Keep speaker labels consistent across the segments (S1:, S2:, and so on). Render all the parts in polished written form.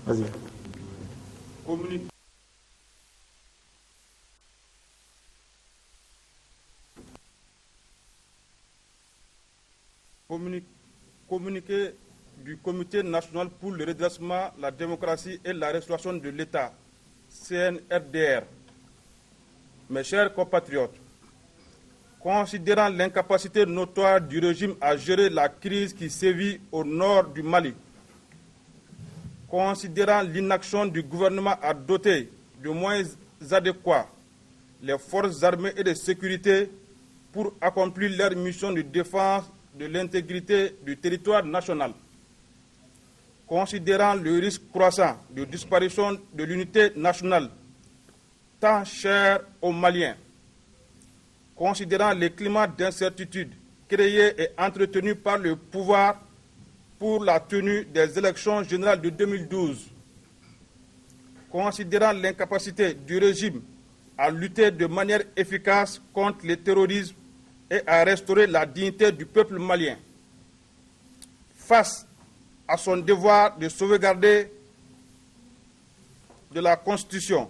S1: Vas-y.
S2: Communiqué du Comité national pour le redressement, la démocratie et la restauration de l'État, CNRDR. Mes chers compatriotes, considérant l'incapacité notoire du régime à gérer la crise qui sévit au nord du Mali, considérant l'inaction du gouvernement à doter de moyens adéquats les forces armées et de sécurité pour accomplir leur mission de défense de l'intégrité du territoire national, considérant le risque croissant de disparition de l'unité nationale, tant chère aux Maliens, considérant les climats d'incertitude créés et entretenus par le pouvoir pour la tenue des élections générales de 2012, considérant l'incapacité du régime à lutter de manière efficace contre le terrorisme et à restaurer la dignité du peuple malien, face à son devoir de sauvegarder de la Constitution,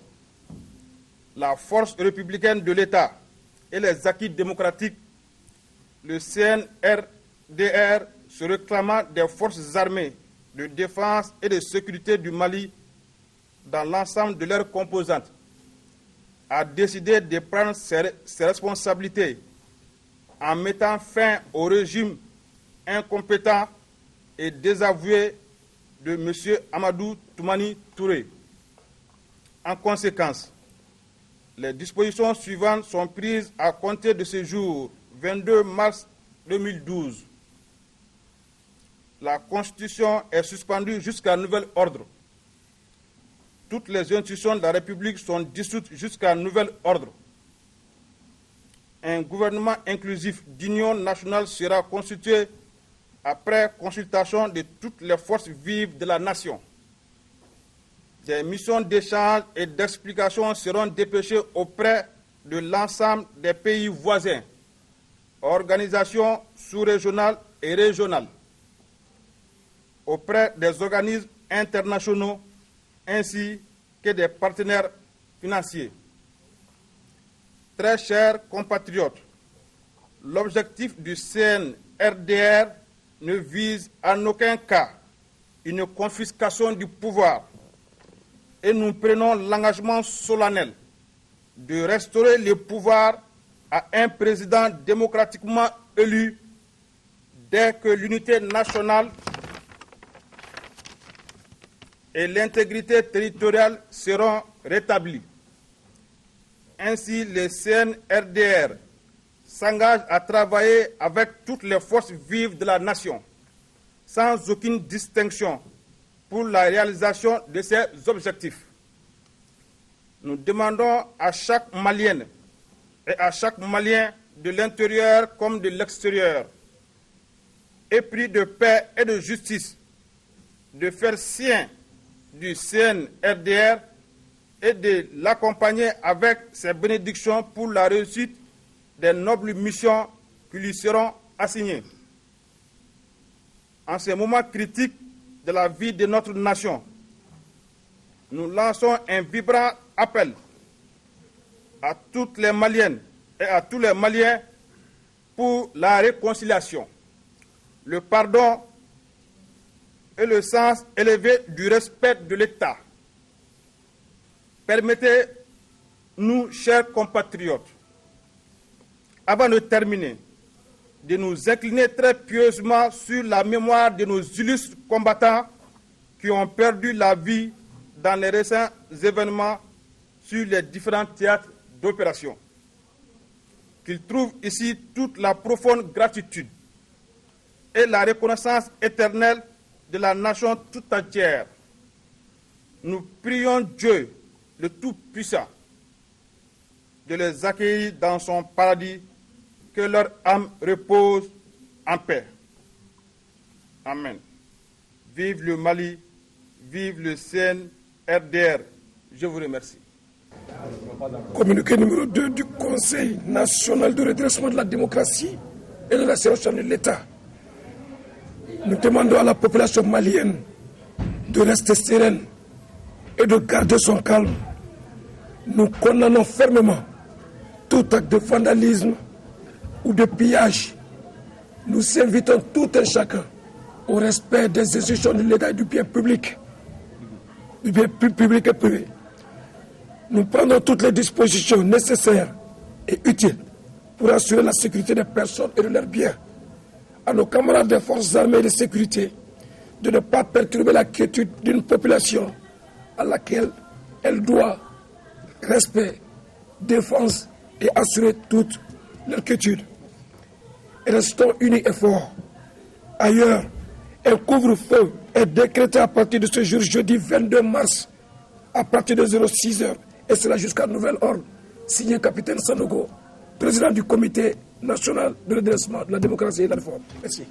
S2: la force républicaine de l'État et les acquis démocratiques, le CNRDR se réclamant des forces armées de défense et de sécurité du Mali dans l'ensemble de leurs composantes, a décidé de prendre ses responsabilités en mettant fin au régime incompétent et désavoué de M. Amadou Toumani Touré. En conséquence, les dispositions suivantes sont prises à compter de ce jour, 22 mars 2012. La Constitution est suspendue jusqu'à nouvel ordre. Toutes les institutions de la République sont dissoutes jusqu'à nouvel ordre. Un gouvernement inclusif d'union nationale sera constitué après consultation de toutes les forces vives de la nation. Des missions d'échange et d'explication seront dépêchées auprès de l'ensemble des pays voisins, organisations sous-régionales et régionales, auprès des organismes internationaux ainsi que des partenaires financiers. Très chers compatriotes, l'objectif du CNRDR ne vise en aucun cas une confiscation du pouvoir et nous prenons l'engagement solennel de restaurer le pouvoir à un président démocratiquement élu dès que l'unité nationale et l'intégrité territoriale seront rétablies. Ainsi, le CNRDR s'engage à travailler avec toutes les forces vives de la nation, sans aucune distinction, pour la réalisation de ces objectifs. Nous demandons à chaque Malienne et à chaque Malien de l'intérieur comme de l'extérieur, épris de paix et de justice, de faire sien du CNRDR et de l'accompagner avec ses bénédictions pour la réussite des nobles missions qui lui seront assignées. En ces moments critiques de la vie de notre nation, nous lançons un vibrant appel à toutes les Maliennes et à tous les Maliens pour la réconciliation, le pardon et le sens élevé du respect de l'État. Permettez-nous, chers compatriotes, avant de terminer, de nous incliner très pieusement sur la mémoire de nos illustres combattants qui ont perdu la vie dans les récents événements sur les différents théâtres d'opération. Qu'ils trouvent ici toute la profonde gratitude et la reconnaissance éternelle de la nation tout entière. Nous prions Dieu, le Tout-Puissant, de les accueillir dans son paradis, que leur âme repose en paix. Amen. Vive le Mali, vive le CNRDR. Je vous remercie.
S3: Communiqué numéro 2 du Conseil national de redressement de la démocratie et de la restauration de l'État. Nous demandons à la population malienne de rester sereine, et de garder son calme. Nous condamnons fermement tout acte de vandalisme ou de pillage. Nous invitons tout un chacun au respect des institutions de l'État et du bien public et privé. Nous prenons toutes les dispositions nécessaires et utiles pour assurer la sécurité des personnes et de leurs biens. À nos camarades des forces armées et de sécurité de ne pas perturber la quiétude d'une population à laquelle elle doit respect, défense et assurer toute leur quiétude. Restons unis et forts. Ailleurs, un couvre-feu est décrété à partir de ce jour, jeudi 22 mars, à partir de 06h, et cela jusqu'à nouvel ordre. Signé Capitaine Sanogo, président du Comité national de redressement de la démocratie et de la réforme. Merci.